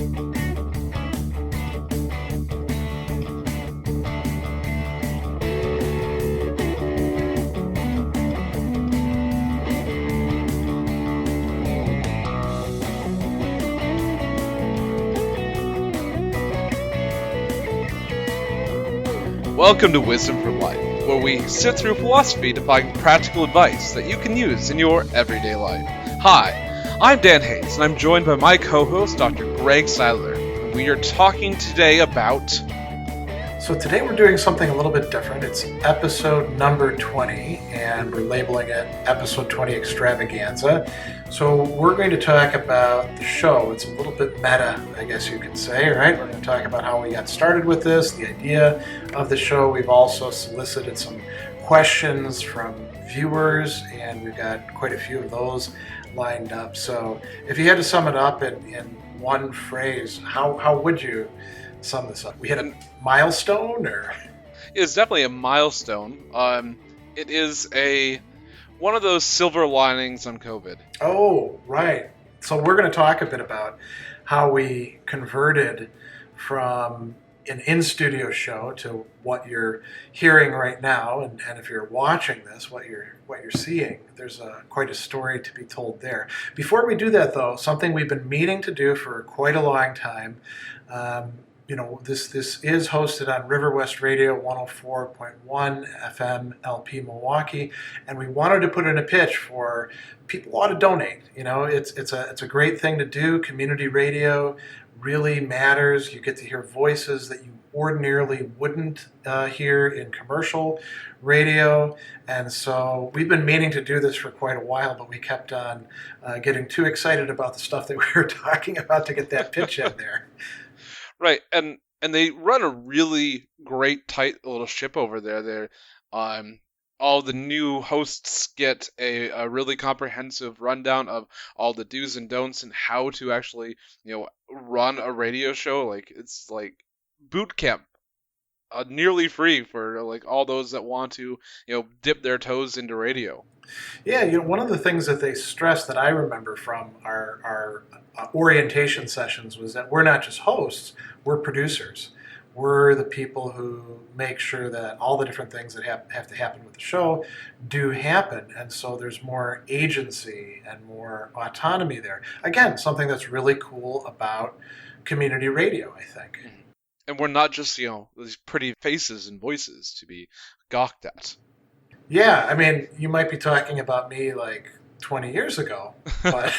Welcome to Wisdom for Life, where we sift through philosophy to find practical advice that you can use in your everyday life. Hi, I'm Dan Hayes, and I'm joined by my co-host, Dr. Greg Sadler. And we are talking today about... So today we're doing something a little bit different. It's episode number 20, and we're labeling it episode 20 extravaganza. So we're going to talk about the show. It's a little bit meta, I guess you could say, right? We're going to talk about how we got started with this, the idea of the show. We've also solicited some questions from viewers, and we've got quite a few of those lined up. So if you had to sum it up in one phrase, how would you sum this up? We hit a milestone, or? It's definitely a milestone. It is one of those silver linings on COVID. Oh, right. So we're going to talk a bit about how we converted from an in-studio show to what you're hearing right now, and if you're watching this, what you're seeing. There's quite a story to be told there. Before we do that, though, something we've been meaning to do for quite a long time. This is hosted on Riverwest Radio 104.1 FM LP Milwaukee, and we wanted to put in a pitch for people ought to donate. It's a great thing to do. Community radio really matters. You get to hear voices that you ordinarily wouldn't hear in commercial radio, and so we've been meaning to do this for quite a while, but we kept on getting too excited about the stuff that we were talking about to get that pitch in there. Right, and they run a really great, tight little ship over there. All the new hosts get a really comprehensive rundown of all the do's and don'ts and how to actually, run a radio show. Like, it's like boot camp, nearly free for like all those that want to, dip their toes into radio. Yeah, one of the things that they stressed that I remember from our orientation sessions was that we're not just hosts, we're producers. We're the people who make sure that all the different things that have to happen with the show do happen. And so there's more agency and more autonomy there. Again, something that's really cool about community radio, I think. And we're not just, these pretty faces and voices to be gawked at. Yeah, I mean, you might be talking about me like 20 years ago, but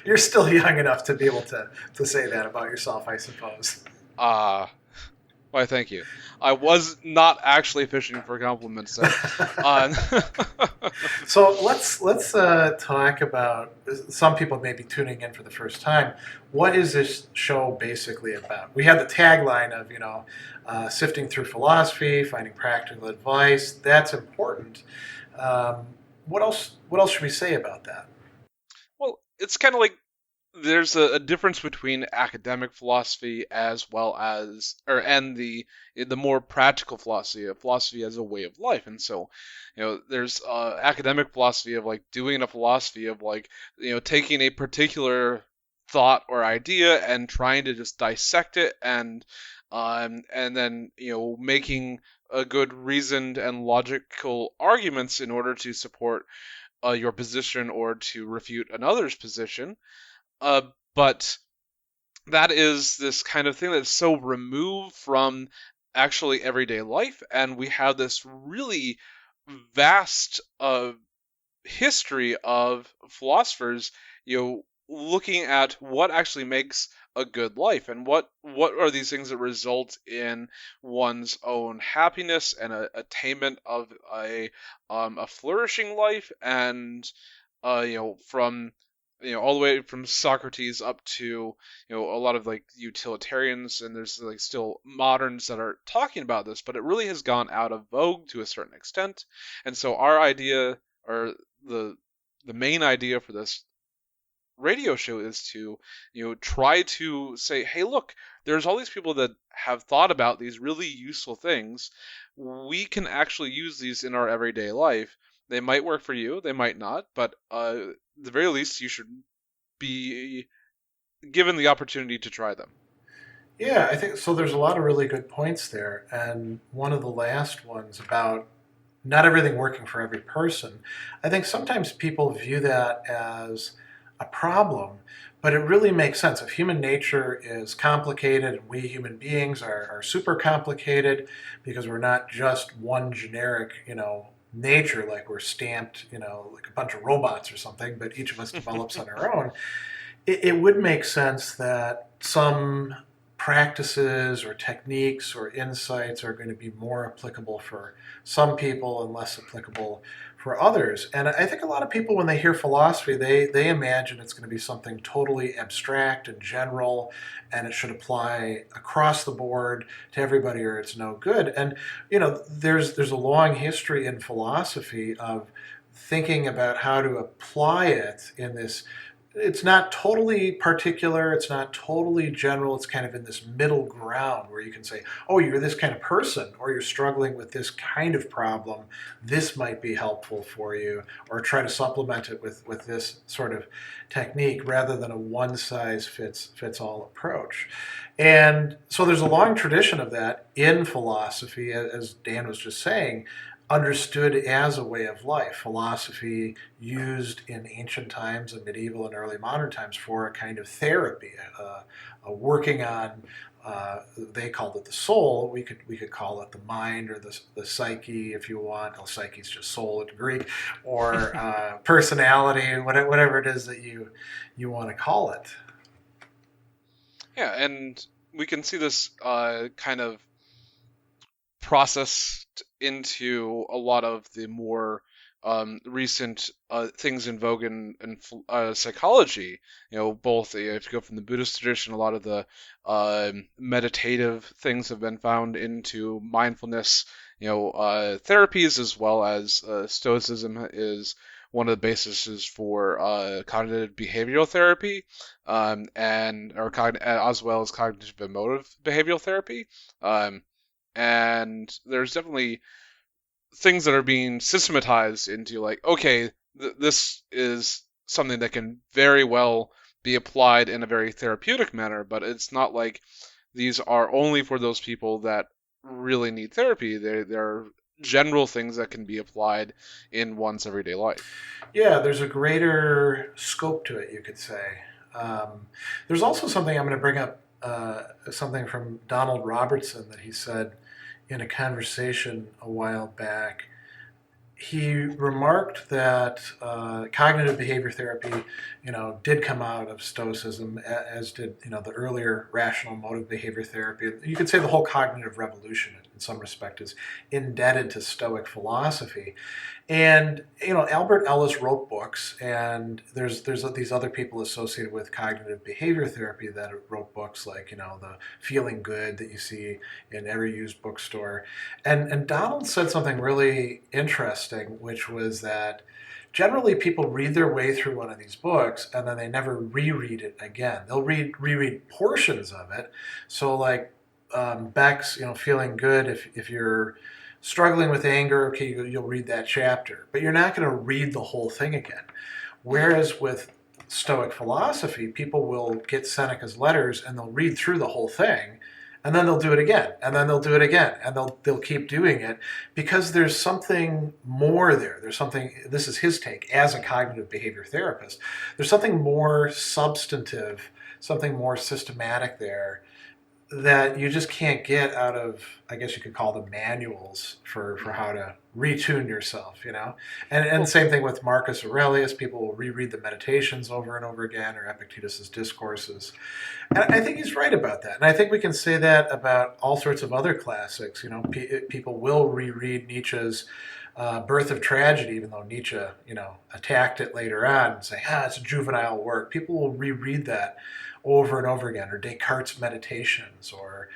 you're still young enough to be able to say that about yourself, I suppose. Why, thank you. I was not actually fishing for compliments there. So let's talk about, some people may be tuning in for the first time. What is this show basically about? We have the tagline of, sifting through philosophy, finding practical advice. That's important. What else should we say about that? Well, it's kind of like there's a difference between academic philosophy as well as, and the more practical philosophy as a way of life. And so, there's academic philosophy of like doing a philosophy of like, taking a particular thought or idea and trying to just dissect it and then, making a good reasoned and logical arguments in order to support your position or to refute another's position. But that is this kind of thing that's so removed from actually everyday life, and we have this really vast history of philosophers, looking at what actually makes a good life and what are these things that result in one's own happiness and attainment of a flourishing life, and from all the way from Socrates up to a lot of like utilitarians, and there's like still moderns that are talking about this, but it really has gone out of vogue to a certain extent. And so our idea, or the main idea for this radio show, is to try to say, hey, look, there's all these people that have thought about these really useful things. We can actually use these in our everyday life. They might work for you, they might not, but at the very least, you should be given the opportunity to try them. Yeah, I think so. There's a lot of really good points there. And one of the last ones about not everything working for every person, I think sometimes people view that as a problem, but it really makes sense. If human nature is complicated and we human beings are super complicated because we're not just one generic, nature, like we're stamped, like a bunch of robots or something, but each of us develops on our own, it would make sense that some practices or techniques or insights are going to be more applicable for some people and less applicable for others. And I think a lot of people, when they hear philosophy, they imagine it's going to be something totally abstract and general, and it should apply across the board to everybody, or it's no good. And there's a long history in philosophy of thinking about how to apply it in this. It's not totally particular, it's not totally general, it's kind of in this middle ground where you can say, oh, you're this kind of person, or you're struggling with this kind of problem, this might be helpful for you, or try to supplement it with this sort of technique rather than a one size fits all approach. And so there's a long tradition of that in philosophy, as Dan was just saying, understood as a way of life. Philosophy used in ancient times and medieval and early modern times for a kind of therapy, working on. They called it the soul. We could call it the mind or the psyche, if you want. Oh, psyche is just soul in Greek, or personality, whatever it is that you want to call it. Yeah, and we can see this kind of processed into a lot of the more recent things in vogue in psychology. Both if you go from the Buddhist tradition, a lot of the meditative things have been found into mindfulness, therapies, as well as Stoicism is one of the bases for cognitive behavioral therapy, as well as cognitive emotive behavioral therapy. And there's definitely things that are being systematized into like, okay, this is something that can very well be applied in a very therapeutic manner, but it's not like these are only for those people that really need therapy. They're general things that can be applied in one's everyday life. Yeah, there's a greater scope to it, you could say. There's also something I'm going to bring up, something from Donald Robertson that he said in a conversation a while back. He remarked that cognitive behavior therapy, did come out of Stoicism, as did the earlier rational motive behavior therapy. You could say the whole cognitive revolution, in some respect, is indebted to Stoic philosophy. And Albert Ellis wrote books, and there's these other people associated with cognitive behavior therapy that wrote books like the Feeling Good that you see in every used bookstore. And Donald said something really interesting, which was that generally people read their way through one of these books and then they never reread it again. They'll reread portions of it. So like Beck's Feeling Good, if you're struggling with anger, okay, you'll read that chapter, but you're not going to read the whole thing again. Whereas with Stoic philosophy, people will get Seneca's letters and they'll read through the whole thing, and then they'll do it again, and then they'll do it again, and they'll keep doing it because there's something more there. There's something. This is his take as a cognitive behavior therapist. There's something more substantive, something more systematic there that you just can't get out of, I guess you could call them manuals for how to retune yourself, And same thing with Marcus Aurelius. People will reread the Meditations over and over again, or Epictetus's Discourses. And I think he's right about that. And I think we can say that about all sorts of other classics. People will reread Nietzsche's Birth of Tragedy, even though Nietzsche, attacked it later on and say, it's a juvenile work. People will reread that over and over again, or Descartes' Meditations, or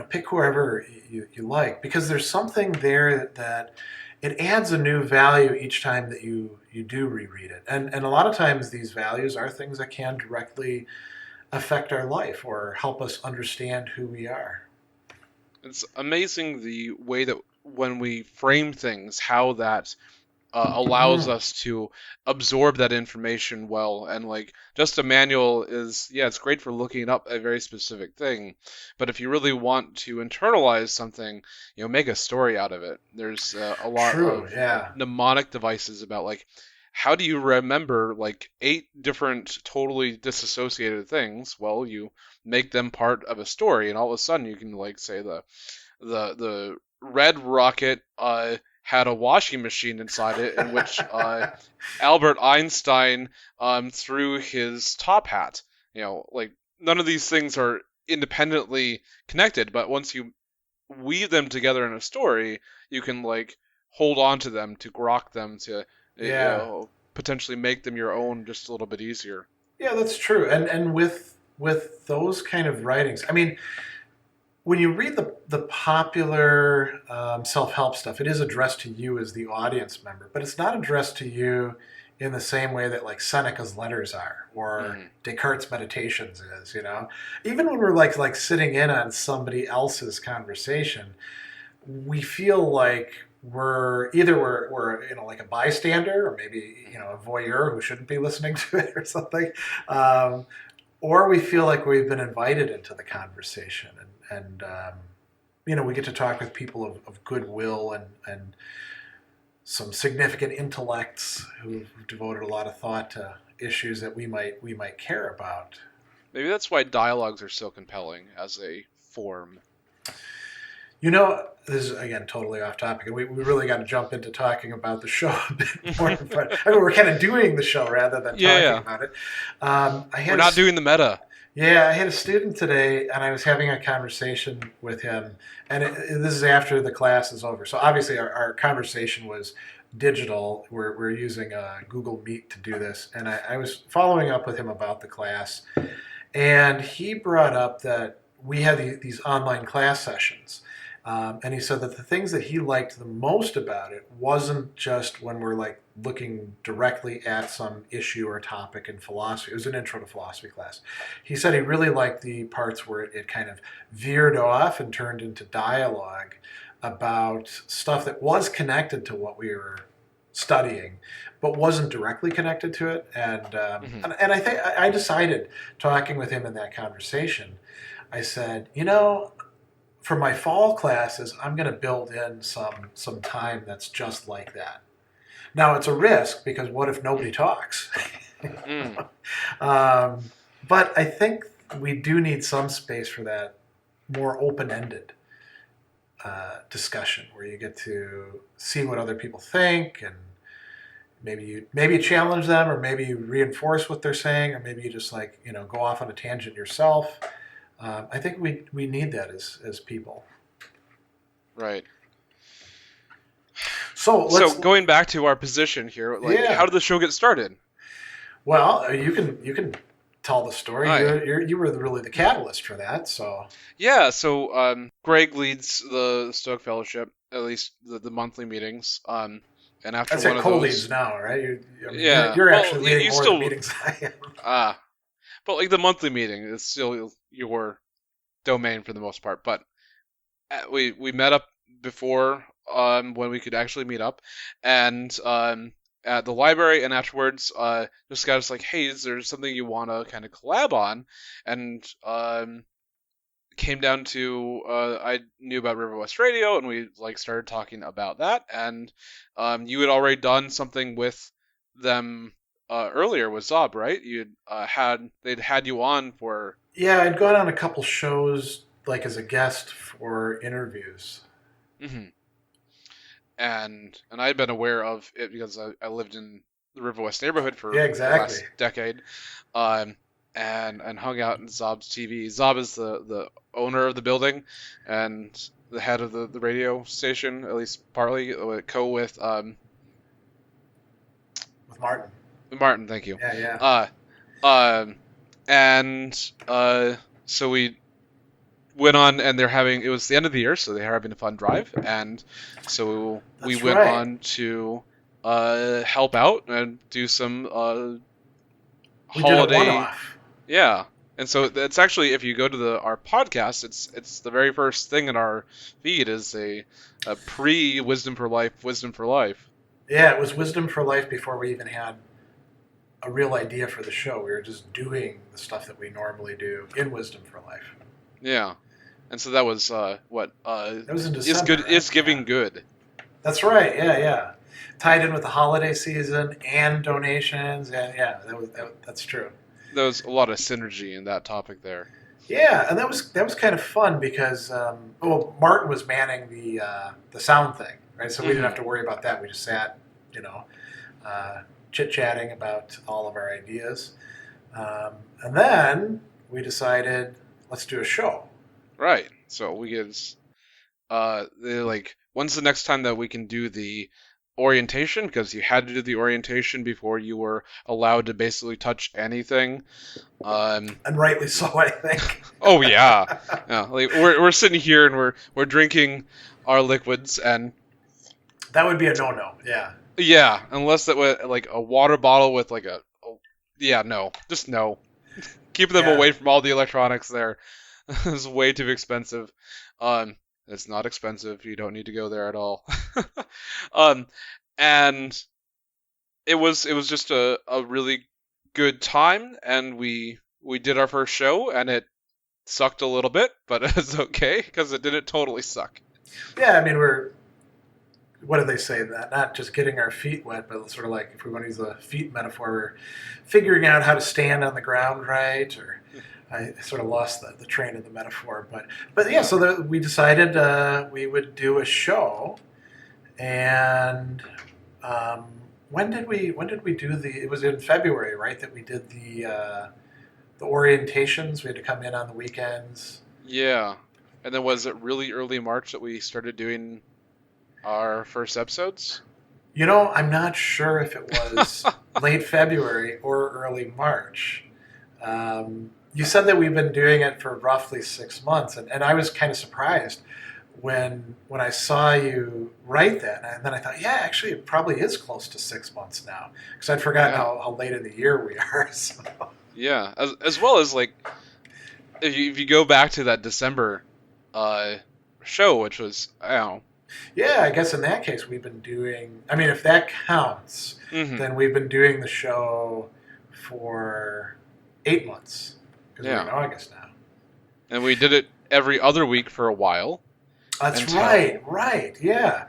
pick whoever you like, because there's something there that it adds a new value each time that you do reread it. And a lot of times these values are things that can directly affect our life or help us understand who we are. It's amazing the way that when we frame things, how that allows us to absorb that information well. And like, just a manual is, yeah, it's great for looking up a very specific thing, but if you really want to internalize something, make a story out of it. There's a lot True, of yeah. mnemonic devices about like, how do you remember like 8 different totally disassociated things? Well, you make them part of a story, and all of a sudden you can like say the red rocket had a washing machine inside it in which Albert Einstein threw his top hat. Like, none of these things are independently connected, but once you weave them together in a story, you can like hold on to them, to grok them, to potentially make them your own just a little bit easier. Yeah, that's true. And with those kind of writings, I mean, when you read the popular self-help stuff, it is addressed to you as the audience member, but it's not addressed to you in the same way that like Seneca's letters are, or Descartes' Meditations is. Even when we're like sitting in on somebody else's conversation, we feel like we're like a bystander, or maybe a voyeur who shouldn't be listening to it or something, or we feel like we've been invited into the conversation, and we get to talk with people of goodwill and some significant intellects who've devoted a lot of thought to issues that we might care about. Maybe that's why dialogues are so compelling as a form. This is, again, totally off topic, and we really got to jump into talking about the show a bit more. But we're kind of doing the show rather than talking about it. We're not doing the meta. Yeah, I had a student today, and I was having a conversation with him, and this is after the class is over. So obviously our conversation was digital. We're using Google Meet to do this, and I was following up with him about the class, and he brought up that we have these online class sessions. And he said that the things that he liked the most about it wasn't just when we're like looking directly at some issue or topic in philosophy. It was an intro to philosophy class. He said he really liked the parts where it kind of veered off and turned into dialogue about stuff that was connected to what we were studying, but wasn't directly connected to it. And I think I decided, talking with him in that conversation, I said, for my fall classes, I'm going to build in some time that's just like that. Now, it's a risk, because what if nobody talks? But I think we do need some space for that more open-ended discussion, where you get to see what other people think, and maybe you challenge them, or maybe you reinforce what they're saying, or maybe you just go off on a tangent yourself. I think we need that as people. Right. So going back to our position here, how did the show get started? Well, you can tell the story. You were really the catalyst for that. So yeah. So Greg leads the Stoic Fellowship, at least the monthly meetings. And after that's one at of co-leads those, now, right? You're actually leading more of the meetings I am. But like the monthly meeting is still your domain for the most part. But we met up before when we could actually meet up, and at the library, and afterwards this guy was like, hey, is there something you want to kind of collab on? And came down to I knew about Riverwest Radio, and we started talking about that, and you had already done something with them earlier with Zob, right? They'd had you on for... Yeah, I'd gone on a couple shows as a guest for interviews. Mm-hmm. And I'd been aware of it because I lived in the Riverwest neighborhood for the last decade, and hung out in Zob's TV. Zob is the owner of the building and the head of the radio station, at least partly, with Martin. Martin, thank you. Yeah. So we went on, and it was the end of the year, so they were having a fun drive, and so we went on to help out and do some we holiday. Did a one-off. Yeah, and so it's actually, if you go to our podcast, it's the very first thing in our feed is a pre-Wisdom for Life, Wisdom for Life. Yeah, it was Wisdom for Life before we even had a real idea for the show. We were just doing the stuff that we normally do in Wisdom for Life. Yeah. And so that was what It was in is December, good right? is giving Yeah. good. That's right. Yeah, yeah. Tied in with the holiday season and donations. Yeah, yeah. That's true. There was a lot of synergy in that topic there. Yeah, and that was kind of fun because Martin was manning the sound thing, right? So we didn't have Hmm. to worry about that. We just sat, you know, chit chatting about all of our ideas, and then we decided let's do a show. Right. So we get they're like, when's the next time that we can do the orientation? Because you had to do the orientation before you were allowed to basically touch anything. And rightly so, I think. Oh yeah, yeah. Like we're sitting here and we're drinking our liquids, and That would be a no-no. Yeah, yeah, unless that was like a water bottle with like yeah, no, just no. Keep them yeah. away from all the electronics there. It's way too expensive. Um, it's not expensive. You don't need to go there at all. um, and it was just a really good time, and we did our first show, and it sucked a little bit, but it's okay because it didn't totally suck. Yeah, I mean, what do they say? That not just getting our feet wet, but sort of like if we want to use a feet metaphor, we're figuring out how to stand on the ground right. Or I sort of lost the train of the metaphor, but yeah. So we decided we would do a show, and um, when did we do the? It was in February, right? That we did the orientations. We had to come in on the weekends. Yeah, and then was it really early March that we started doing our first episodes? I'm not sure if it was late February or early March. You said that we've been doing it for roughly 6 months, and I was kind of surprised when I saw you write that, and then I thought, yeah, actually, it probably is close to 6 months now, because I'd forgotten Yeah, how late in the year we are. So. yeah. As well as like if you go back to that December uh show, which was I don't know. Yeah, I guess in that case, we've been doing. I mean, if that counts, Hmm. then we've been doing the show for 8 months because we're in Yeah, August now. and we did it every other week for a while That's until right, right. Yeah,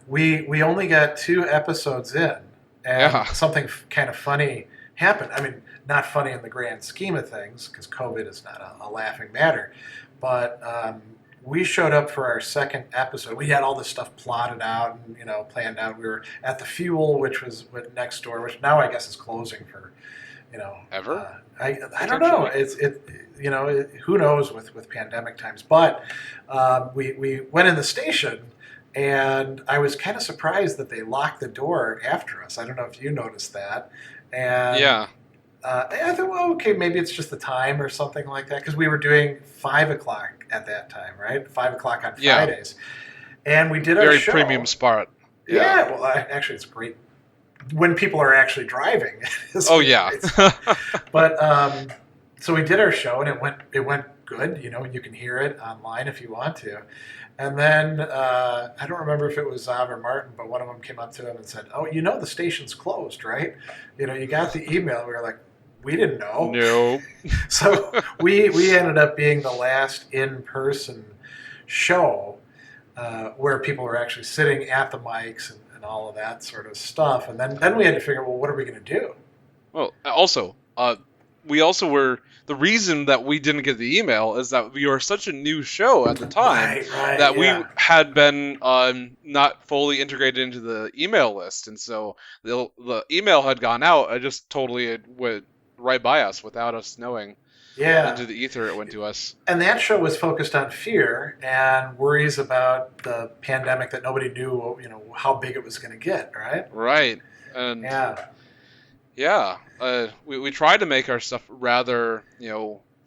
we only got 2 episodes in, and yeah, something kind of funny happened. I mean, not funny in the grand scheme of things because COVID is not a laughing matter, but we showed up for our second episode. We had all this stuff plotted out and planned out. We were at the Fuel, which was next door, which now I guess is closing for you know, ever I don't know. potentially. Who knows with pandemic times. But we went in the station, and I was kind of surprised that they locked the door after us. I don't know if you noticed that. And Yeah, I thought, well, okay, maybe it's just the time or something like that, because we were doing 5 o'clock at that time, right? 5 o'clock on yeah, Fridays, and we did our very premium show. spot. Yeah. Yeah, well, actually, it's great when people are actually driving. It's Oh a yeah. great spot. But so we did our show, and it went good. You can hear it online if you want to. And then I don't remember if it was Zav or Martin, but one of them came up to him and said, "Oh, the station's closed, right? You got the email." We were like, "We didn't know." No. So we ended up being the last in person show where people were actually sitting at the mics and all of that sort of stuff. And then we had to figure, well, what are we going to do? Well, also, we also were the reason that we didn't get the email is that we were such a new show at the time Right, that we yeah. had been not fully integrated into the email list, and so the email had gone out. It just totally went right by us without us knowing. Yeah. Into the ether it went to us. And that show was focused on fear and worries about the pandemic that nobody knew, how big it was going to get, right? Right. And Yeah. yeah, we tried to make our stuff rather,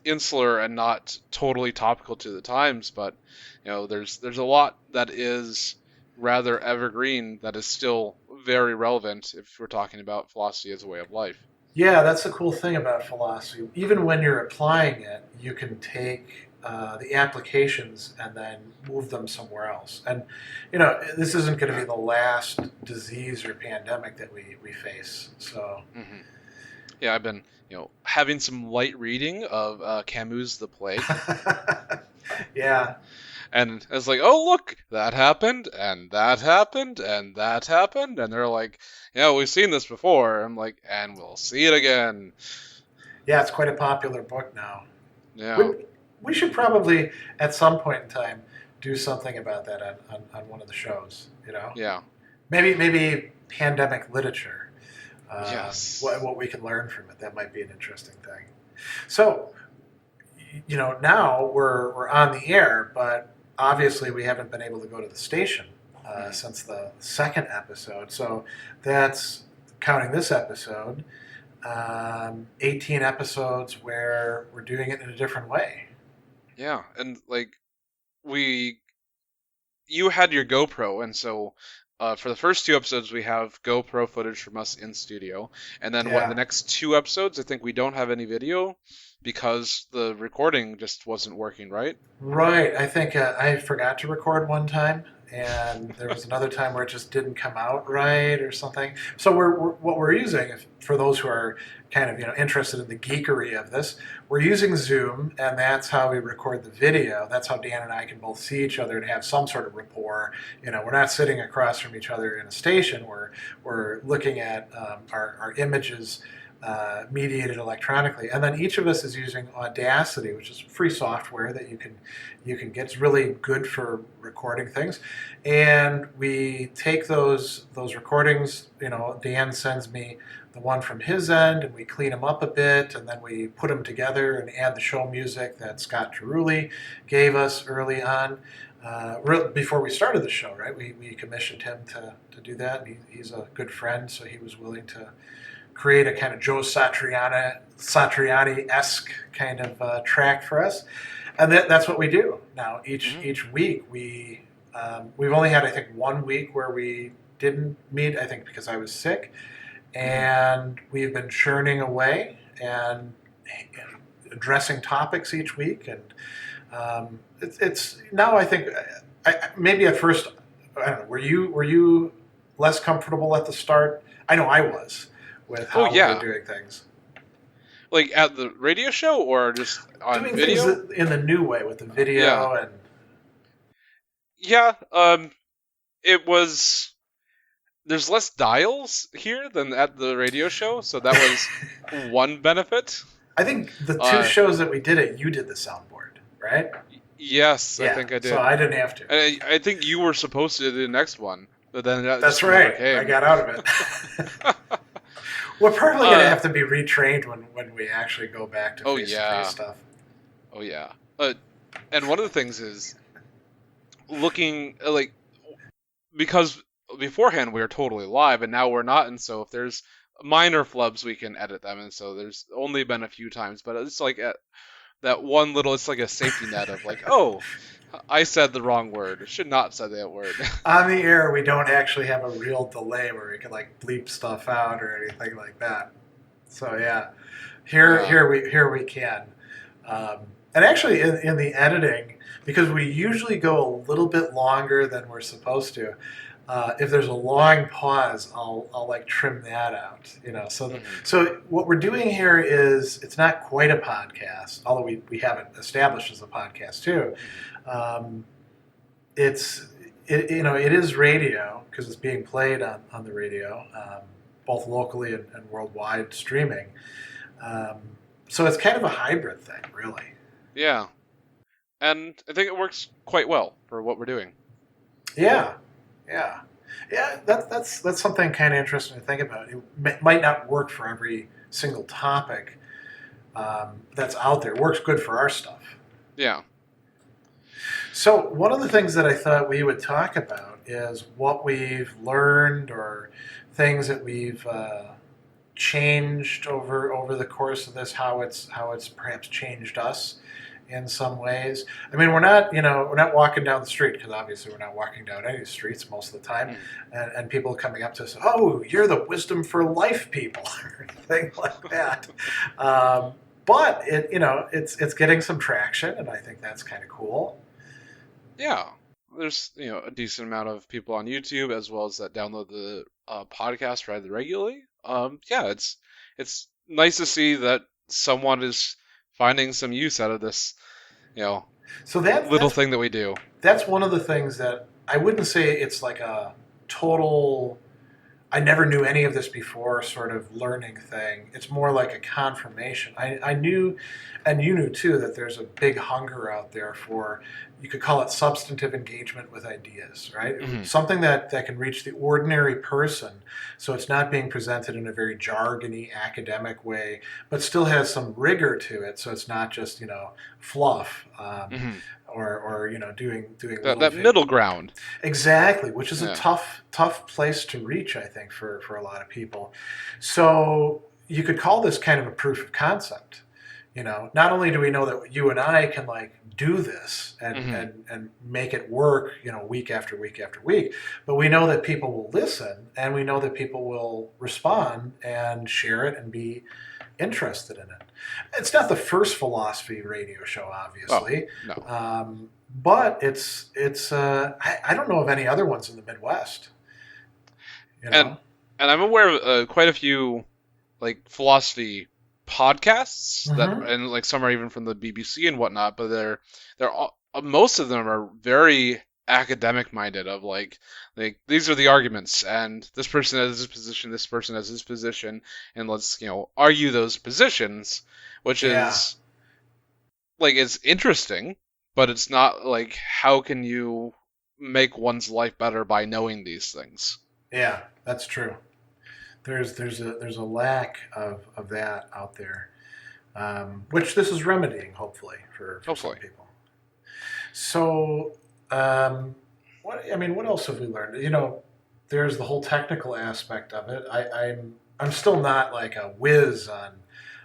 insular and not totally topical to the times, but there's a lot that is rather evergreen that is still very relevant if we're talking about philosophy as a way of life. Yeah, that's the cool thing about philosophy. Even when you're applying it, you can take the applications and then move them somewhere else. And, this isn't going to be the last disease or pandemic that we face. So, yeah, I've been, having some light reading of Camus' The Plague. Yeah. And it's like, oh, look, that happened, and that happened, and that happened. And they're like, yeah, we've seen this before. I'm like, and we'll see it again. Yeah, it's quite a popular book now. Yeah. We should probably, at some point in time, do something about that on one of the shows, Yeah. Maybe pandemic literature. Yes. What we can learn from it. That might be an interesting thing. So, now we're on the air, but obviously we haven't been able to go to the station since the second episode. So that's, counting this episode, 18 episodes where we're doing it in a different way. Yeah, and you had your GoPro, and so for the first 2 episodes we have GoPro footage from us in studio, and then the next 2 episodes I think we don't have any video because the recording just wasn't working, right? Right. I think I forgot to record one time, and there was another time where it just didn't come out right or something. So what we're using, for those who are kind of interested in the geekery of this, we're using Zoom, and that's how we record the video. That's how Dan and I can both see each other and have some sort of rapport. We're not sitting across from each other in a station. We're looking at our images mediated electronically, and then each of us is using Audacity, which is free software that you can get. It's really good for recording things, and we take those recordings. Dan sends me the one from his end, and we clean them up a bit, and then we put them together and add the show music that Scott Cerulli gave us early on. Before we started the show, right? We commissioned him to do that, and he's a good friend, so he was willing to create a kind of Joe Satriani-esque kind of track for us, and that's what we do now. Each week we've only had, I think, 1 week where we didn't meet, I think because I was sick, and we've been churning away and addressing topics each week, and it's now, I think, maybe at first, I don't know, were you less comfortable at the start? I know I was, with how we're doing things. Like at the radio show, or just on doing video? Things in the new way with the video and. Yeah, it was. There's less dials here than at the radio show, so that was one benefit. I think the 2 shows that we did it, you did the soundboard, right? Yes, I think I did. So I didn't have to. And I think you were supposed to do the next one, but then that's right. I got out of it. We're probably going to have to be retrained when we actually go back to face-to-face stuff. Oh, yeah. And one of the things is looking, because beforehand we were totally live, and now we're not, and so if there's minor flubs, we can edit them, and so there's only been a few times, but it's like that one little, it's like a safety net of oh, I said the wrong word. I should not say that word. On the air, we don't actually have a real delay where we can bleep stuff out or anything like that. So yeah, here we can. And actually, in the editing, because we usually go a little bit longer than we're supposed to. If there's a long pause, I'll trim that out. So what we're doing here is, it's not quite a podcast, although we have it established as a podcast too. It is radio because it's being played on the radio, both locally and worldwide streaming. So it's kind of a hybrid thing, really. Yeah, and I think it works quite well for what we're doing. Yeah. That's something kind of interesting to think about. It might not work for every single topic that's out there. It works good for our stuff. Yeah. So one of the things that I thought we would talk about is what we've learned or things that we've changed over the course of this, how it's perhaps changed us in some ways. I mean, we're not walking down the street, because obviously we're not walking down any streets most of the time, and people coming up to us, oh, you're the Wisdom for Life people, or anything like that. but it's getting some traction, and I think that's kind of cool. Yeah, there's a decent amount of people on YouTube as well as that download the podcast rather regularly. Yeah, it's nice to see that someone is finding some use out of this, So little thing that we do. That's one of the things that I wouldn't say it's like a total I never knew any of this before sort of learning thing. It's more like a confirmation. I knew, and you knew too, that there's a big hunger out there for, you could call it substantive engagement with ideas, right? Mm-hmm. Something that can reach the ordinary person. So it's not being presented in a very jargony academic way, but still has some rigor to it. So it's not just, fluff. Mm-hmm. Or doing that middle ground. Exactly, which is a tough place to reach, I think, for a lot of people. So you could call this kind of a proof of concept. Not only do we know that you and I can do this and make it work, week after week after week, but we know that people will listen, and we know that people will respond and share it and be interested in it. It's not the first philosophy radio show, obviously. Oh, no. But it's I don't know of any other ones in the Midwest. And I'm aware of quite a few philosophy podcasts that, and some are even from the BBC and whatnot. But they're most of them are very academic minded. Of these are the arguments, and this person has this position, this person has this position, and let's argue those positions, which is it's interesting, but it's not how can you make one's life better by knowing these things. Yeah, that's true. There's a lack of that out there, which this is remedying, hopefully, for some people. So, what else have we learned? There's the whole technical aspect of it. I'm still not like a whiz on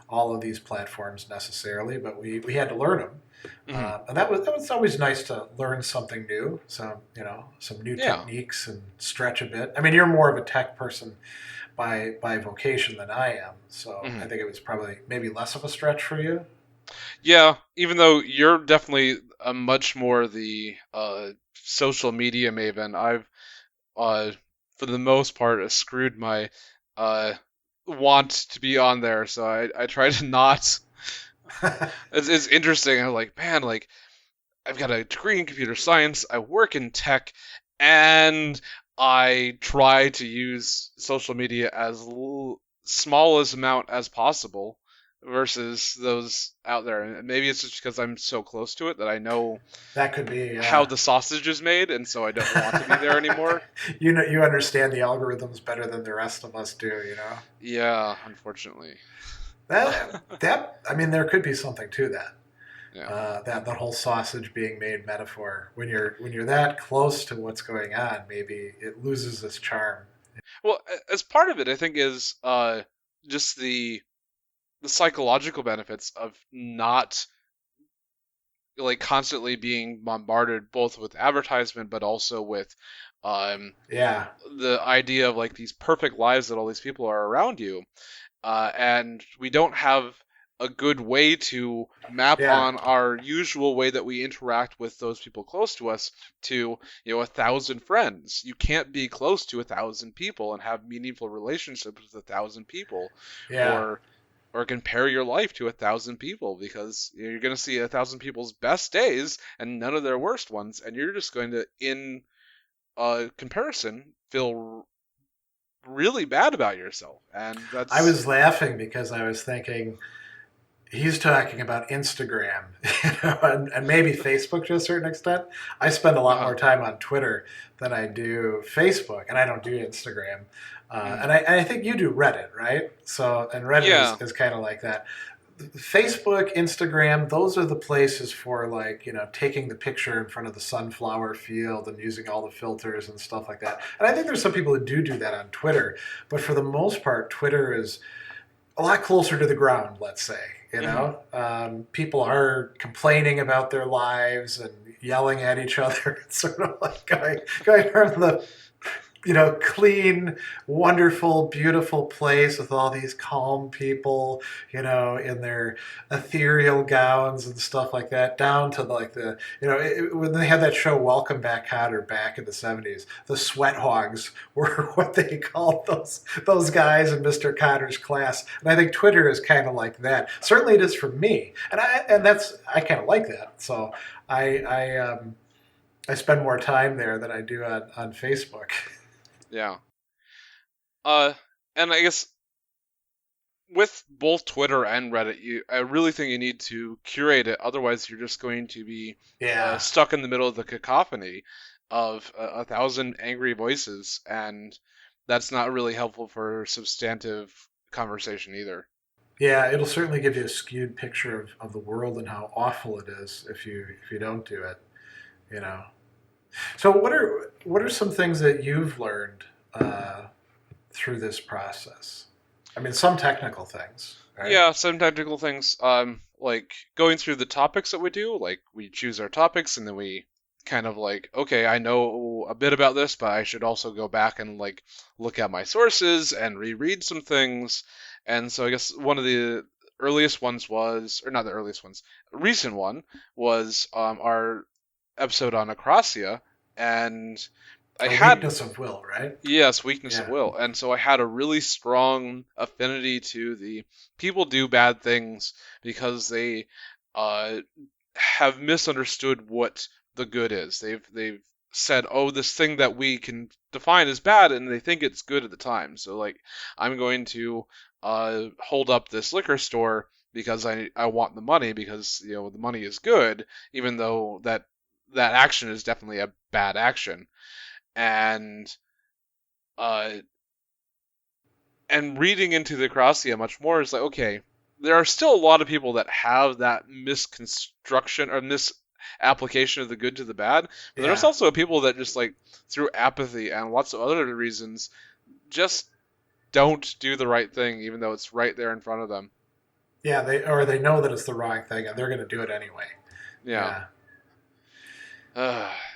all of these platforms necessarily, but we had to learn them. Mm-hmm. And that was always nice to learn something new. So, some new techniques and stretch a bit. I mean, you're more of a tech person by vocation than I am. So I think it was probably maybe less of a stretch for you. Yeah, even though you're definitely a much more the social media maven, I've, for the most part, screwed my want to be on there. So I try to not. It's interesting. I'm man, I've got a degree in computer science. I work in tech, and I try to use social media as small as amount as possible versus those out there. And maybe it's just because I'm so close to it that I know that could be how the sausage is made, and so I don't want to be there anymore. You understand the algorithms better than the rest of us do. Yeah, unfortunately. There could be something to that. Yeah. That whole sausage being made metaphor. When you're that close to what's going on, maybe it loses its charm. Well, as part of it, I think is just the psychological benefits of not constantly being bombarded both with advertisement, but also with the idea of these perfect lives that all these people are around you, and we don't have a good way to map on our usual way that we interact with those people close to us to 1,000 friends. You can't be close to 1,000 people and have meaningful relationships with 1,000 people, or compare your life to 1,000 people, because you're going to see 1,000 people's best days and none of their worst ones, and you're just going to, in comparison, feel really bad about yourself. And I was laughing because I was thinking, he's talking about Instagram, and maybe Facebook to a certain extent. I spend a lot more time on Twitter than I do Facebook, and I don't do Instagram. And I think you do Reddit, right? So, and Reddit is kind of like that. Facebook, Instagram, those are the places for taking the picture in front of the sunflower field and using all the filters and stuff like that. And I think there's some people who do that on Twitter, but for the most part, Twitter is a lot closer to the ground, let's say. People are complaining about their lives and yelling at each other. It's sort of like going from the clean, wonderful, beautiful place with all these calm people, in their ethereal gowns and stuff like that, down to like when they had that show Welcome Back Kotter back in the 70s, the sweat hogs were what they called those guys in Mr. Cotter's class. And I think Twitter is kind of like that. Certainly it is for me. And I kind of like that. So I spend more time there than I do on Facebook. Yeah. And I guess with both Twitter and Reddit, I really think you need to curate it. Otherwise, you're just going to be stuck in the middle of the cacophony of 1,000 angry voices, and that's not really helpful for substantive conversation either. Yeah, it'll certainly give you a skewed picture of the world and how awful it is if you don't do it. So what are some things that you've learned through this process? I mean, some technical things. Right? Yeah, some technical things. Like going through the topics that we do. Like we choose our topics and then we kind of like, okay, I know a bit about this, but I should also go back and like look at my sources and reread some things. And so I guess one of the earliest ones was, or not the earliest ones, a recent one was our episode on acrosia, and I had weakness of will, right? Yes, weakness of will. And so I had a really strong affinity to the people do bad things because they have misunderstood what the good is. They've said, oh, this thing that we can define as bad, and they think it's good at the time. So like, I'm going to hold up this liquor store because I want the money because the money is good, even though that action is definitely a bad action. And reading into the acrosia much more is like, okay, there are still a lot of people that have that misconstruction or misapplication of the good to the bad, but there's also people that just like through apathy and lots of other reasons just don't do the right thing, even though it's right there in front of them. Yeah, they know that it's the wrong thing and they're going to do it anyway. Yeah.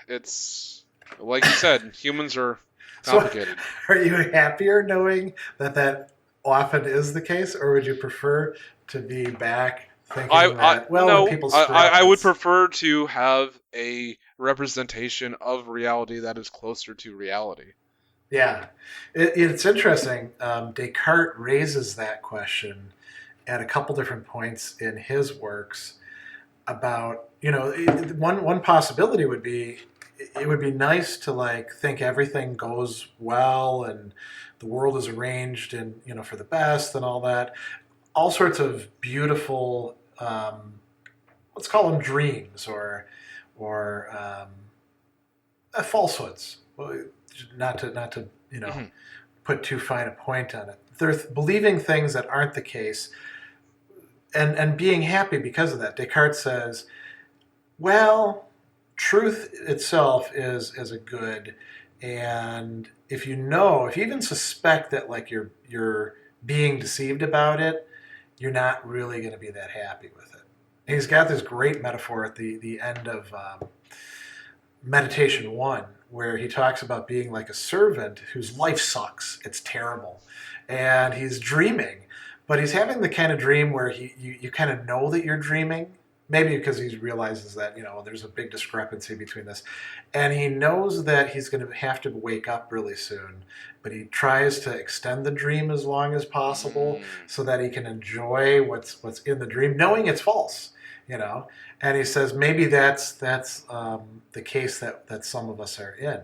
It's like you said, humans are complicated. So, are you happier knowing that often is the case, or would you prefer to be back thinking when people screw up, I would prefer to have a representation of reality that is closer to reality. Yeah. It's interesting. Descartes raises that question at a couple different points in his works about, one possibility would be, it would be nice to like think everything goes well and the world is arranged and for the best and all that. All sorts of beautiful, let's call them dreams or falsehoods. Not to put too fine a point on it. They're believing things that aren't the case and being happy because of that. Descartes says, well, truth itself is a good, and if you even suspect that like you're being deceived about it, you're not really going to be that happy with it. And he's got this great metaphor at the end of Meditation 1, where he talks about being like a servant whose life sucks. It's terrible. And he's dreaming, but he's having the kind of dream where you kind of know that you're dreaming, maybe because he realizes that, there's a big discrepancy between this. And he knows that he's going to have to wake up really soon, but he tries to extend the dream as long as possible so that he can enjoy what's in the dream, knowing it's false, And he says maybe that's the case that some of us are in.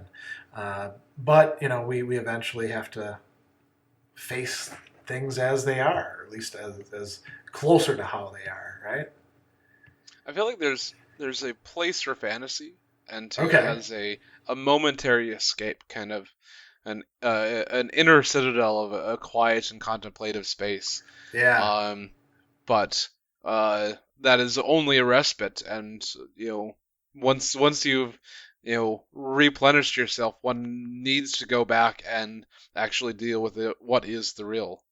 But, we eventually have to face things as they are, or at least as closer to how they are, right? I feel like there's a place for fantasy, and as a momentary escape, kind of an inner citadel of a quiet and contemplative space. Yeah. But that is only a respite, and once you've replenished yourself, one needs to go back and actually deal with what is the real.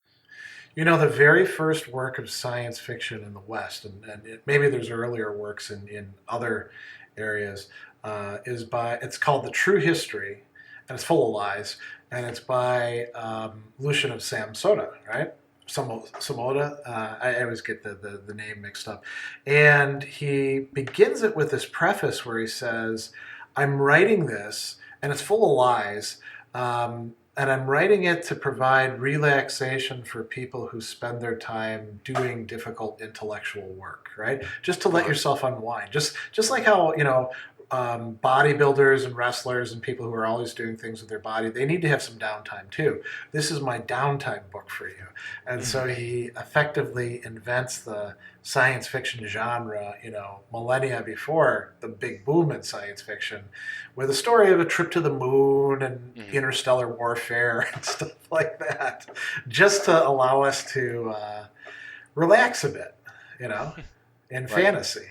The very first work of science fiction in the West, and maybe there's earlier works in other areas, it's called The True History, and it's full of lies. and it's by Lucian of Samsota, right? Samoda. I always get the name mixed up. And he begins it with this preface where he says, I'm writing this, and it's full of lies, and I'm writing it to provide relaxation for people who spend their time doing difficult intellectual work, right? Just to let yourself unwind. Just like how, bodybuilders and wrestlers and people who are always doing things with their body, they need to have some downtime too. This is my downtime book for you. And so he effectively invents the science fiction genre, millennia before the big boom in science fiction, with a story of a trip to the moon and interstellar warfare and stuff like that, just to allow us to relax a bit, in fantasy.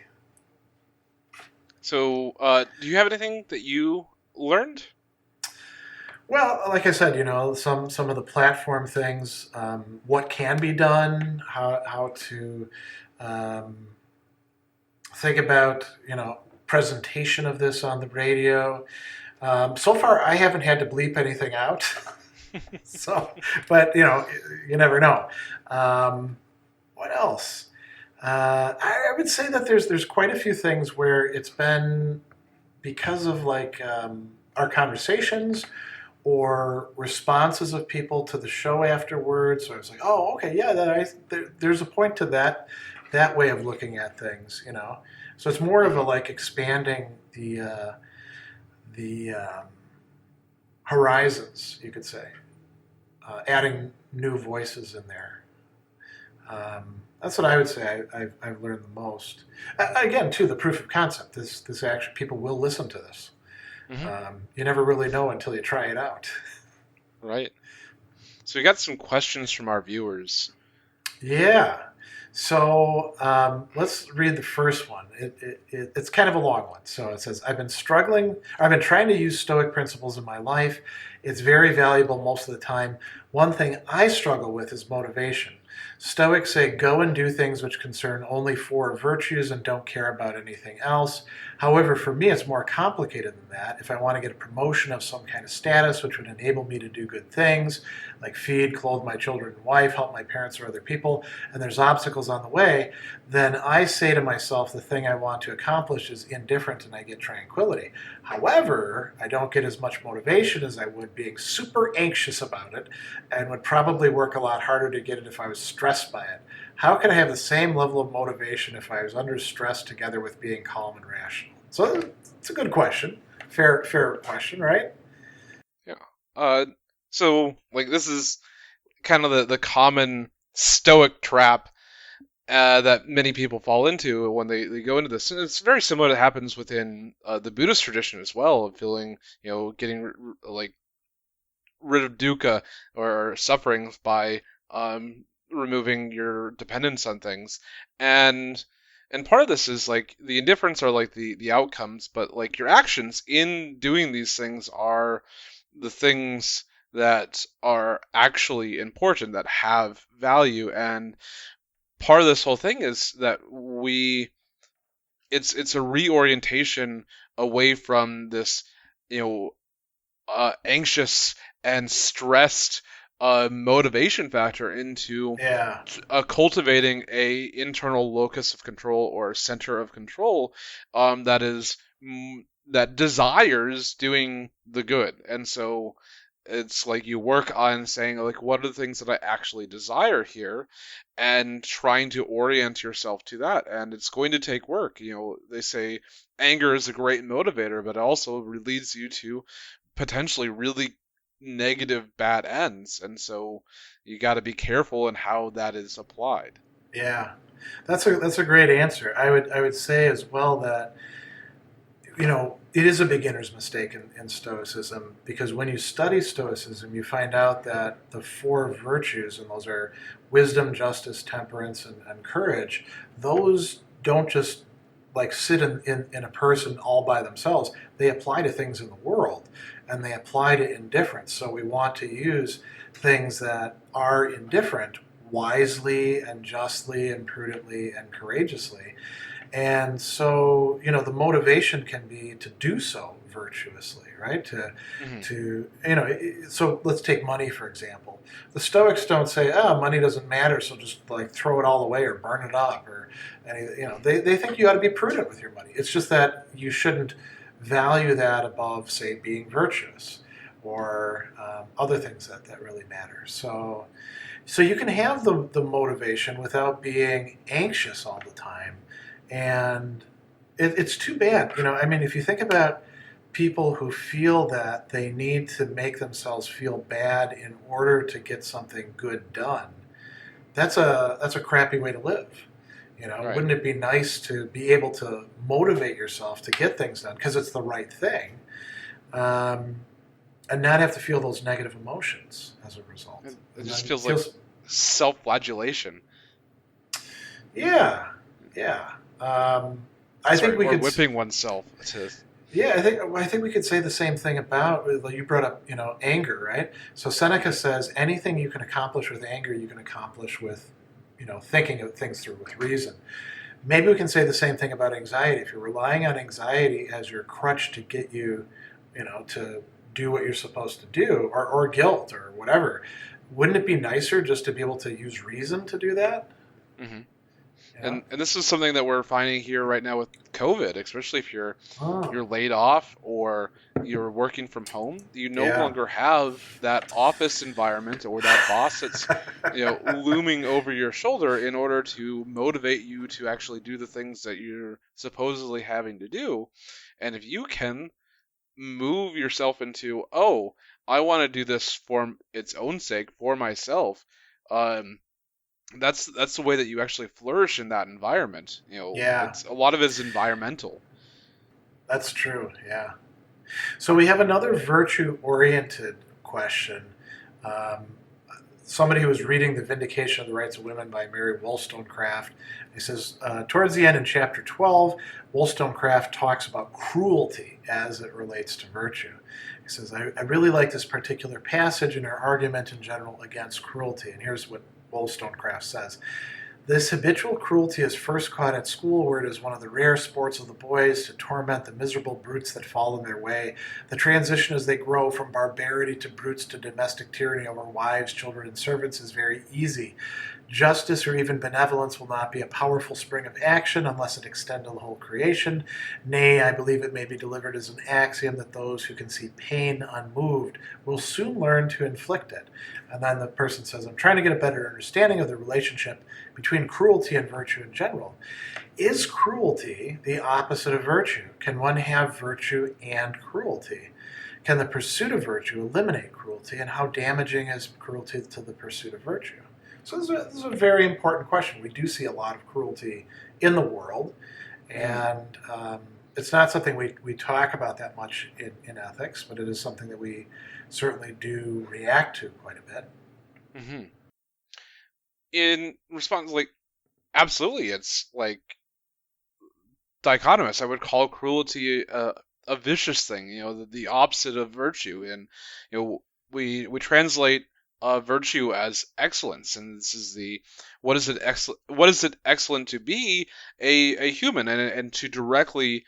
So, do you have anything that you learned? Well, like I said, some of the platform things, what can be done, how to think about, presentation of this on the radio. So far, I haven't had to bleep anything out. But you never know. What else? I would say that there's quite a few things where it's been because of our conversations or responses of people to the show afterwards. So I was like, oh, okay, yeah, there's a point to that way of looking at things, So it's more of a expanding the horizons, you could say, adding new voices in there. That's what I would say I've learned the most. Again, too, the proof of concept. This actually, people will listen to this. You never really know until you try it out. Right. So we got some questions from our viewers. Yeah. So let's read the first one. It's kind of a long one. So it says, I've been trying to use Stoic principles in my life. It's very valuable most of the time. One thing I struggle with is motivation. Stoics say, go and do things which concern only 4 virtues and don't care about anything else. However, for me, it's more complicated than that. If I want to get a promotion of some kind of status, which would enable me to do good things, like feed, clothe my children and wife, help my parents or other people, and there's obstacles on the way, then I say to myself, the thing I want to accomplish is indifferent and I get tranquility. However, I don't get as much motivation as I would being super anxious about it, and would probably work a lot harder to get it if I was stressed by it. How can I have the same level of motivation if I was under stress together with being calm and rational? So it's a good question. Fair question, right? Yeah. So this is kind of the common Stoic trap that many people fall into when they go into this. And it's very similar to what happens within the Buddhist tradition as well, of feeling, getting rid of dukkha or sufferings by removing your dependence on things. And part of this is the indifference are the outcomes, but your actions in doing these things are the things that are actually important, that have value. And part of this whole thing is that it's a reorientation away from this anxious and stressed motivation factor into cultivating a internal locus of control or center of control that desires doing the good. And so it's you work on saying what are the things that I actually desire here, and trying to orient yourself to that. And it's going to take work. They say anger is a great motivator, but it also leads you to potentially really negative bad ends. And so you got to be careful in how that is applied. Yeah, that's a great answer. I would say as well that it is a beginner's mistake in Stoicism, because when you study Stoicism, you find out that the 4 virtues, and those are wisdom, justice, temperance, and courage, those don't just sit in a person all by themselves. They apply to things in the world, and they apply to indifference. So we want to use things that are indifferent wisely and justly and prudently and courageously. And so, the motivation can be to do so virtuously, right? Hmm. So let's take money, for example. The Stoics don't say, oh, money doesn't matter, so just like throw it all away or burn it up or they think you ought to be prudent with your money. It's just that you shouldn't value that above, say, being virtuous or other things that really matter. So you can have the motivation without being anxious all the time. And it's too bad. I mean, if you think about people who feel that they need to make themselves feel bad in order to get something good done, that's a crappy way to live. Right. Wouldn't it be nice to be able to motivate yourself to get things done because it's the right thing, and not have to feel those negative emotions as a result? It just feels like self-flagellation. Yeah, yeah. I think we could whipping oneself. Yeah, I think we could say the same thing about, you brought up, anger, right? So Seneca says anything you can accomplish with anger, you can accomplish with, thinking of things through with reason. Maybe we can say the same thing about anxiety. If you're relying on anxiety as your crutch to get you, to do what you're supposed to do, or guilt or whatever, wouldn't it be nicer just to be able to use reason to do that? Mm-hmm. And this is something that we're finding here right now with COVID, especially if you're laid off or you're working from home. You no longer have that office environment or that boss that's looming over your shoulder in order to motivate you to actually do the things that you're supposedly having to do. And if you can move yourself into, oh, I want to do this for its own sake, for myself, that's the way that you actually flourish in that environment. It's a lot of it is environmental. That's true. Yeah. So we have another virtue-oriented question. Somebody who was reading The Vindication of the Rights of Women by Mary Wollstonecraft. He says, towards the end in chapter 12, Wollstonecraft talks about cruelty as it relates to virtue. He says, I really like this particular passage in her argument in general against cruelty. And here's what Wollstonecraft says. This habitual cruelty is first caught at school, where it is one of the rare sports of the boys to torment the miserable brutes that fall in their way. The transition as they grow from barbarity to brutes to domestic tyranny over wives, children, and servants is very easy. Justice or even benevolence will not be a powerful spring of action unless it extend to the whole creation. Nay, I believe it may be delivered as an axiom that those who can see pain unmoved will soon learn to inflict it. And then the person says, I'm trying to get a better understanding of the relationship between cruelty and virtue in general. Is cruelty the opposite of virtue? Can one have virtue and cruelty? Can the pursuit of virtue eliminate cruelty? And how damaging is cruelty to the pursuit of virtue? So this is a very important question. We do see a lot of cruelty in the world, and it's not something we talk about that much in ethics, but it is something that we certainly do react to quite a bit. Mm-hmm. In response, absolutely, it's dichotomous. I would call cruelty a vicious thing, the opposite of virtue, and we translate virtue as excellence, and this is what is it excellent to be a human, and to directly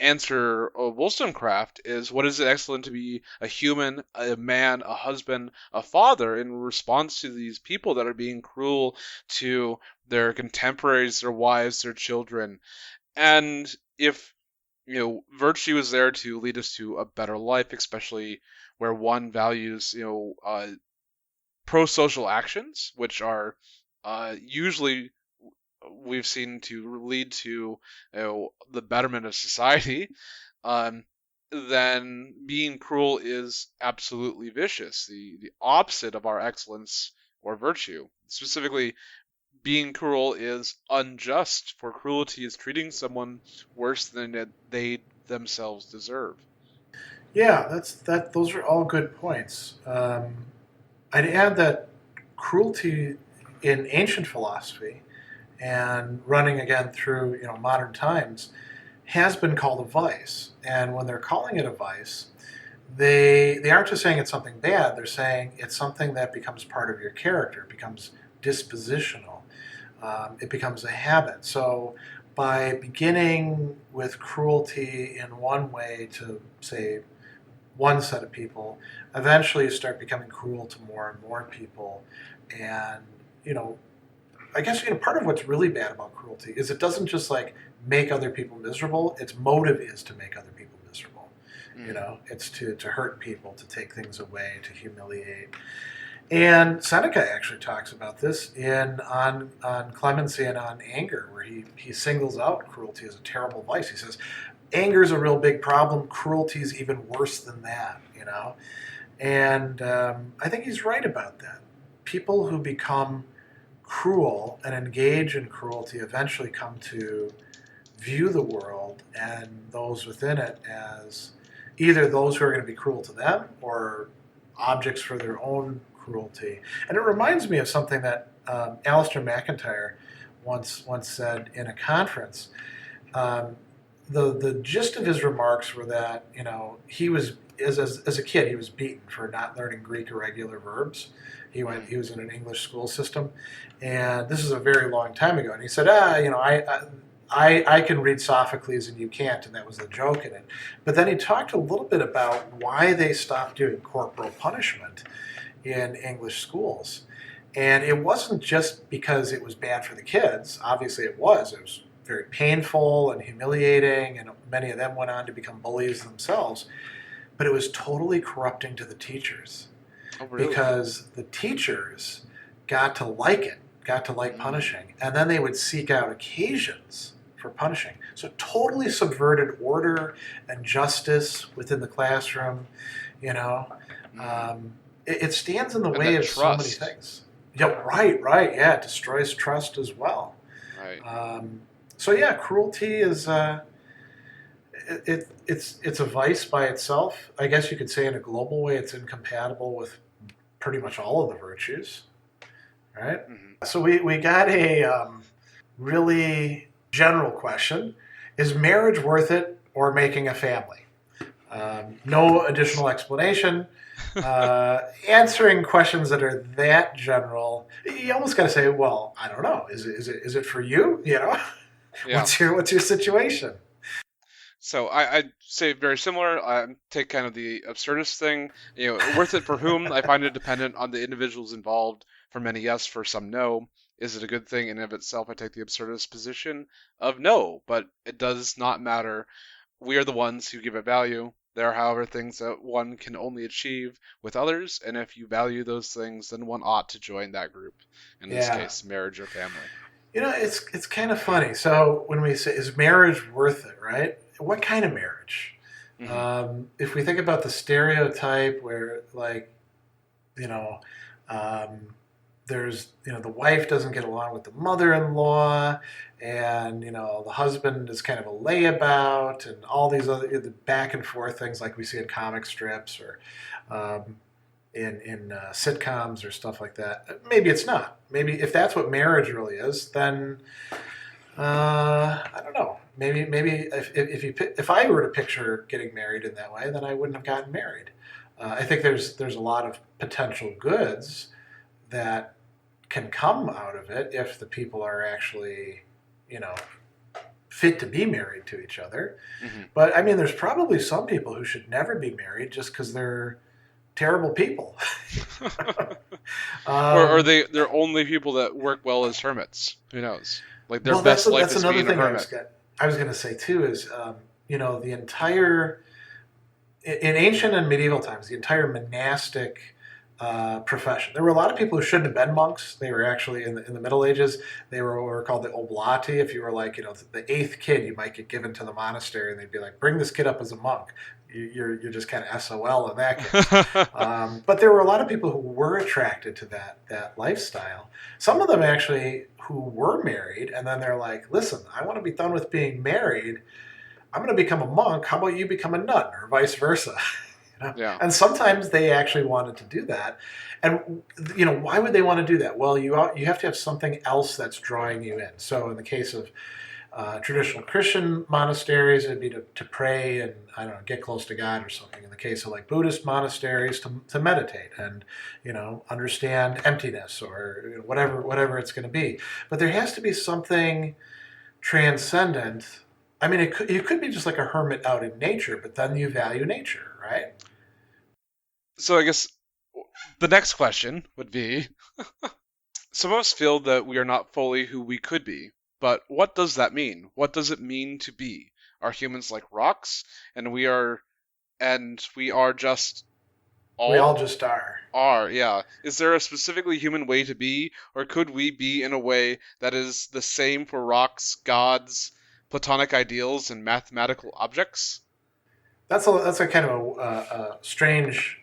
answer Wollstonecraft is, what is it excellent to be a human, a man, a husband, a father, in response to these people that are being cruel to their contemporaries, their wives, their children. And if virtue is there to lead us to a better life, especially where one values, pro-social actions, which are usually we've seen to lead to the betterment of society, then being cruel is absolutely vicious, the opposite of our excellence or virtue. Specifically, being cruel is unjust, for cruelty is treating someone worse than they themselves deserve. Yeah, those are all good points. I'd add that cruelty in ancient philosophy and running again through modern times has been called a vice. And when they're calling it a vice, they aren't just saying it's something bad. They're saying it's something that becomes part of your character. It becomes dispositional. It becomes a habit. So by beginning with cruelty in one way to, say, one set of people, eventually you start becoming cruel to more and more people. And, I guess, part of what's really bad about cruelty is it doesn't just like make other people miserable. Its motive is to make other people miserable. It's to hurt people, to take things away, to humiliate. And Seneca actually talks about this on clemency and on anger, where he singles out cruelty as a terrible vice. He says, anger is a real big problem. Cruelty is even worse than that, And I think he's right about that. People who become cruel and engage in cruelty eventually come to view the world and those within it as either those who are going to be cruel to them or objects for their own cruelty. And it reminds me of something that Alistair McIntyre once said in a conference. The gist of his remarks were that he was as a kid he was beaten for not learning Greek irregular verbs. He was in an English school system, and this is a very long time ago. And he said, I can read Sophocles and you can't, and that was the joke in it. But then he talked a little bit about why they stopped doing corporal punishment in English schools. And it wasn't just because it was bad for the kids. Obviously it was. It was very painful and humiliating, and many of them went on to become bullies themselves. But it was totally corrupting to the teachers. Oh, really? Because the teachers got to like it, got to like punishing, and then they would seek out occasions for punishing. So it totally subverted order and justice within the classroom. It stands in the way of so many things. Yeah, right. Yeah, it destroys trust as well. Right. So yeah, cruelty is it's a vice by itself. I guess you could say in a global way it's incompatible with pretty much all of the virtues, right? Mm-hmm. So we got a really general question: is marriage worth it, or making a family? No additional explanation. Answering questions that are that general, you almost got to say, well, I don't know. Is it for you? Yeah. What's your situation? So I'd say very similar. I take kind of the absurdist thing. Worth it for whom? I find it dependent on the individuals involved. For many, yes. For some, no. Is it a good thing in and of itself? I take the absurdist position of no, but it does not matter. We are the ones who give it value. There are, however, things that one can only achieve with others, and if you value those things, then one ought to join that group. In this case, marriage or family. It's kind of funny. So when we say, is marriage worth it, right? What kind of marriage? Mm-hmm. If we think about the stereotype where, there's, the wife doesn't get along with the mother-in-law, and, the husband is kind of a layabout, and all these other the back and forth things like we see in comic strips or in sitcoms or stuff like that. Maybe it's not. Maybe if that's what marriage really is, then I don't know. Maybe if I were to picture getting married in that way, then I wouldn't have gotten married. I think there's a lot of potential goods that can come out of it if the people are actually, fit to be married to each other. Mm-hmm. But I mean, there's probably some people who should never be married just because they're terrible people. Or they're only people that work well as hermits. Who knows? Like their best life is being a hermit. I was going to say too is, the entire, in ancient and medieval times, the entire monastic profession. There were a lot of people who shouldn't have been monks. They were actually in the Middle Ages. They were what were called the oblati. If you were the eighth kid, you might get given to the monastery, and they'd be like, "Bring this kid up as a monk." You're just kind of SOL in that case. But there were a lot of people who were attracted to that lifestyle. Some of them actually who were married, and then they're like, "Listen, I want to be done with being married. I'm going to become a monk. How about you become a nun, or vice versa?" Yeah. And sometimes they actually wanted to do that. And, why would they want to do that? Well, you have to have something else that's drawing you in. So in the case of traditional Christian monasteries, it'd be to pray and, get close to God or something. In the case of Buddhist monasteries, to meditate and, understand emptiness or whatever it's going to be. But there has to be something transcendent. I mean, you could be just like a hermit out in nature, but then you value nature, right? So I guess the next question would be, some of us feel that we are not fully who we could be, but what does that mean? What does it mean to be? Are humans like rocks, and we are just We all all just are. are, yeah. Is there a specifically human way to be, or could we be in a way that is the same for rocks, gods, platonic ideals, and mathematical objects? That's a kind of a strange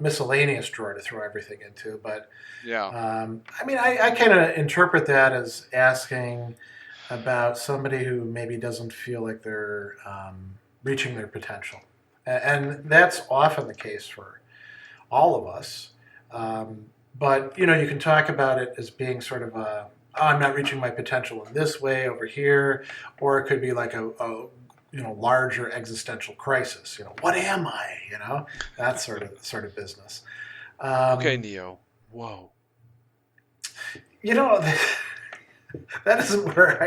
miscellaneous drawer to throw everything into, but Yeah. I mean, I kind of interpret that as asking about somebody who maybe doesn't feel like they're reaching their potential, and that's often the case for all of us. But you can talk about it as being sort of a, oh, I'm not reaching my potential in this way over here, or it could be like a larger existential crisis. What am I? That sort of business. Okay, Um, Neo. Whoa. you know, that isn't where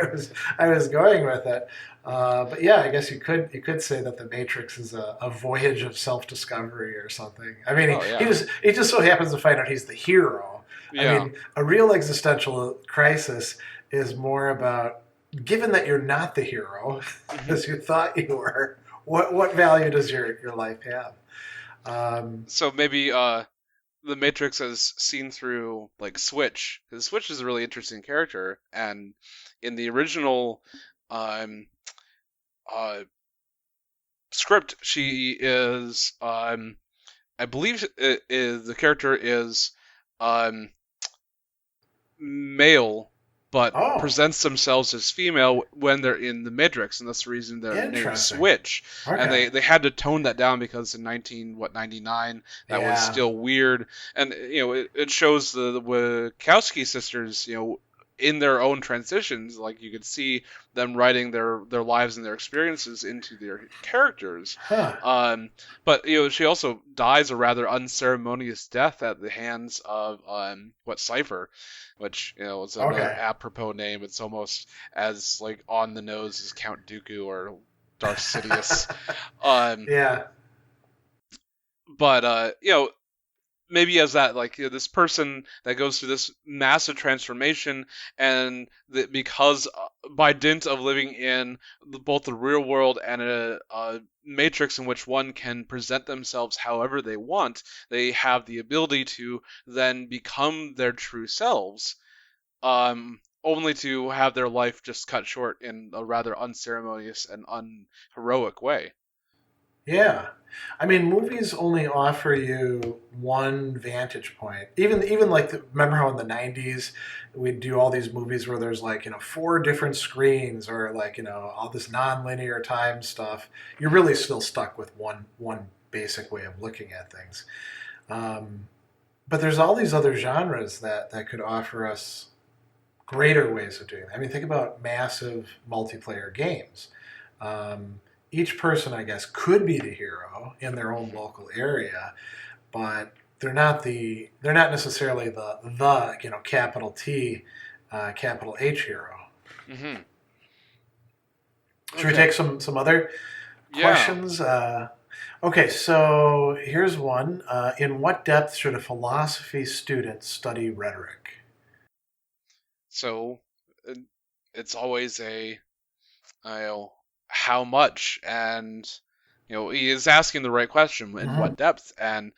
I was going with it. But yeah, I guess you could say that the Matrix is a voyage of self discovery or something. I mean, Oh he yeah. just so happens to find out he's the hero. I Yeah. mean, a real existential crisis is more about, given that you're not the hero hmm as you thought you were, what value does your life have? Um, So maybe the Matrix is seen through like Switch, because Switch is a really interesting character, and in the original um uh script, she is I believe the character is um male, but oh, presents themselves as female when they're in the Matrix, and that's the reason their name's interesting. Switch. And Okay. they had to tone that down because in 99, that was Yeah. still weird. And it shows the Wachowski sisters, in their own transitions, like you could see them writing their lives and their experiences into their characters. Huh. Um, but she also dies a rather unceremonious death at the hands of what Cipher, which is another Okay. apropos name. It's almost as like on the nose as Count Dooku or Darth Sidious. Um, Yeah. but maybe as that like this person that goes through this massive transformation, and that because by dint of living in both the real world and a matrix in which one can present themselves however they want, they have the ability to then become their true selves, only to have their life just cut short in a rather unceremonious and unheroic way. Yeah. I mean, movies only offer you one vantage point. Even like remember how in the '90s we'd do all these movies where there's like four different screens, or like all this non-linear time stuff. You're really still stuck with one basic way of looking at things. Um, but there's all these other genres that could offer us greater ways of doing it. I mean, think about massive multiplayer games. Um, each person, I guess, could be the hero in their own local area, but they're not necessarily the capital T, capital H hero. hmm Should we Okay. take some other Yeah. questions? Okay, so here's one. In what depth should a philosophy student study rhetoric? So uh, it's always how much, and he is asking the right question, in Hmm. what depth, and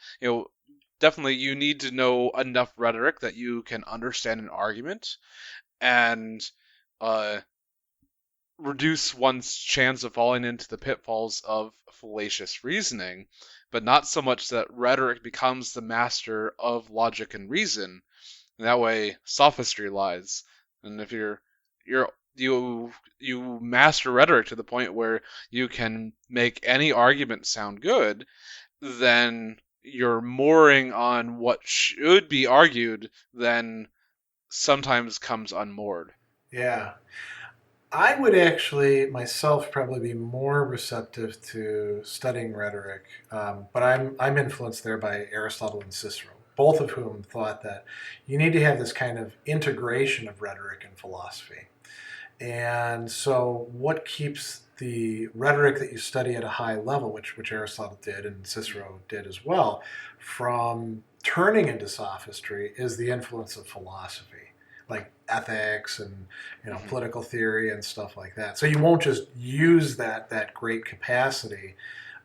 definitely you need to know enough rhetoric that you can understand an argument and uh, reduce one's chance of falling into the pitfalls of fallacious reasoning, but not so much that rhetoric becomes the master of logic and reason. And that way, sophistry lies. And if you master rhetoric to the point where you can make any argument sound good, then you're mooring on what should be argued, then sometimes comes unmoored. Yeah. I would actually myself probably be more receptive to studying rhetoric, but I'm influenced there by Aristotle and Cicero, both of whom thought that you need to have this kind of integration of rhetoric and philosophy. And so, what keeps the rhetoric that you study at a high level, which Aristotle did and Cicero did as well, from turning into sophistry is the influence of philosophy, like ethics and political theory and stuff like that. So you won't just use that great capacity.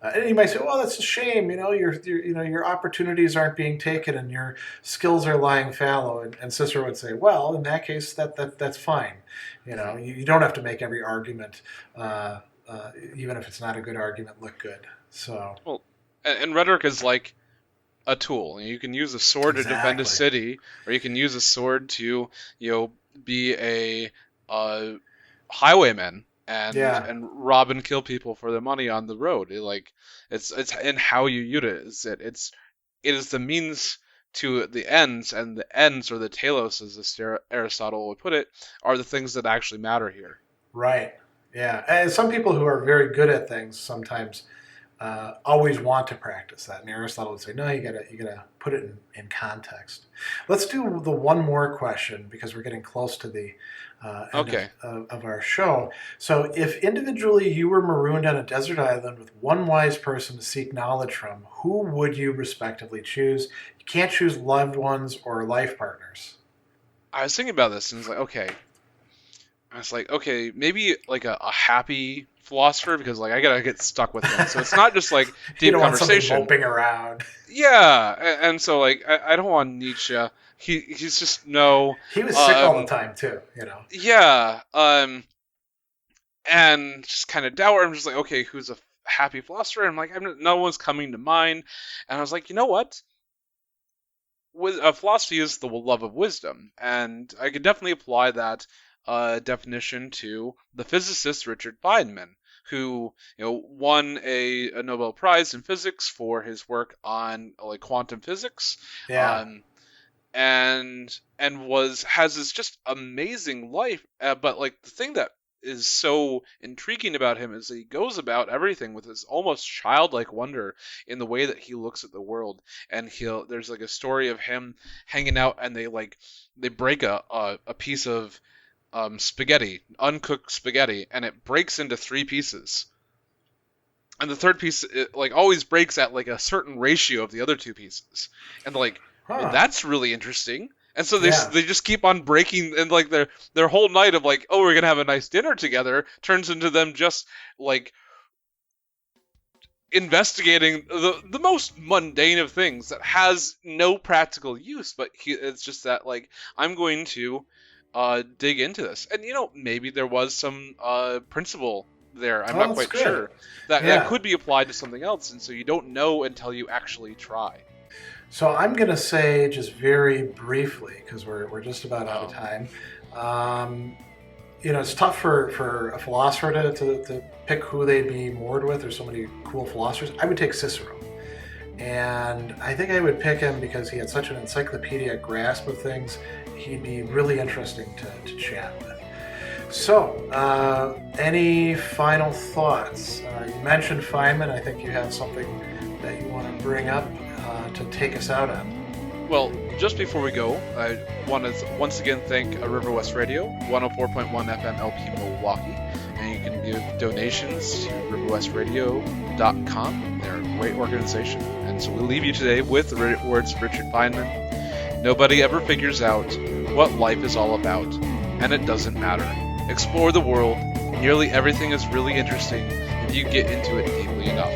And you might say, "Well, that's a shame. Your opportunities aren't being taken, and your skills are lying fallow." And Cicero would say, "Well, in that case, that's fine. You don't have to make every argument, even if it's not a good argument, look good." So, well, and rhetoric is like a tool. You can use a sword to defend a city, or you can use a sword to be a highwayman. And rob and kill people for their money on the road. It's in how you use it. It is the means to the ends, and the ends, or the telos, as Aristotle would put it, are the things that actually matter here. Right. Yeah. And some people who are very good at things sometimes always want to practice that. And Aristotle would say, no, you gotta put it in context. Let's do the one more question, because we're getting close to the end of our show. So if individually you were marooned on a desert island with one wise person to seek knowledge from, who would you respectively choose? You can't choose loved ones or life partners. I was thinking about this, and it's like, okay, maybe like a happy philosopher, because I gotta get stuck with him. So it's not just like deep you don't conversation. Want moping around. Yeah, and so I don't want Nietzsche. He's just no. He was sick all the time too, Yeah, and just kind of dour. I'm just like, okay, who's a happy philosopher? And I'm like, no one's coming to mind. And I was like, you know what? Philosophy is the love of wisdom, and I could definitely apply that definition to the physicist Richard Feynman, who won a Nobel Prize in physics for his work on quantum physics. Yeah. And has this just amazing life, but the thing that is so intriguing about him is that he goes about everything with this almost childlike wonder in the way that he looks at the world. And there's a story of him hanging out, and they break a piece of spaghetti, uncooked spaghetti, and it breaks into 3 pieces. And the third piece, always breaks at a certain ratio of the other 2 pieces. And well, that's really interesting. And so they just keep on breaking, and their whole night of oh, we're gonna have a nice dinner together turns into them just investigating the most mundane of things that has no practical use, but it's just that I'm going to dig into this. And maybe there was some principle there, I'm not quite sure, that could be applied to something else, and so you don't know until you actually try. So I'm going to say, just very briefly, because we're just about out of time, it's tough for a philosopher to pick who they'd be moored with. There's so many cool philosophers. I would take Cicero. And I think I would pick him because he had such an encyclopedic grasp of things. He'd be really interesting to chat with. So, any final thoughts? You mentioned Feynman. I think you have something that you want to bring up to take us out on. Well, just before we go, I want to once again thank Riverwest Radio, 104.1 FM LP Milwaukee, and you can give donations to riverwestradio.com. They're a great organization. And so we'll leave you today with the words of Richard Feynman. Nobody ever figures out what life is all about, and it doesn't matter. Explore the world. Nearly everything is really interesting if you get into it deeply enough.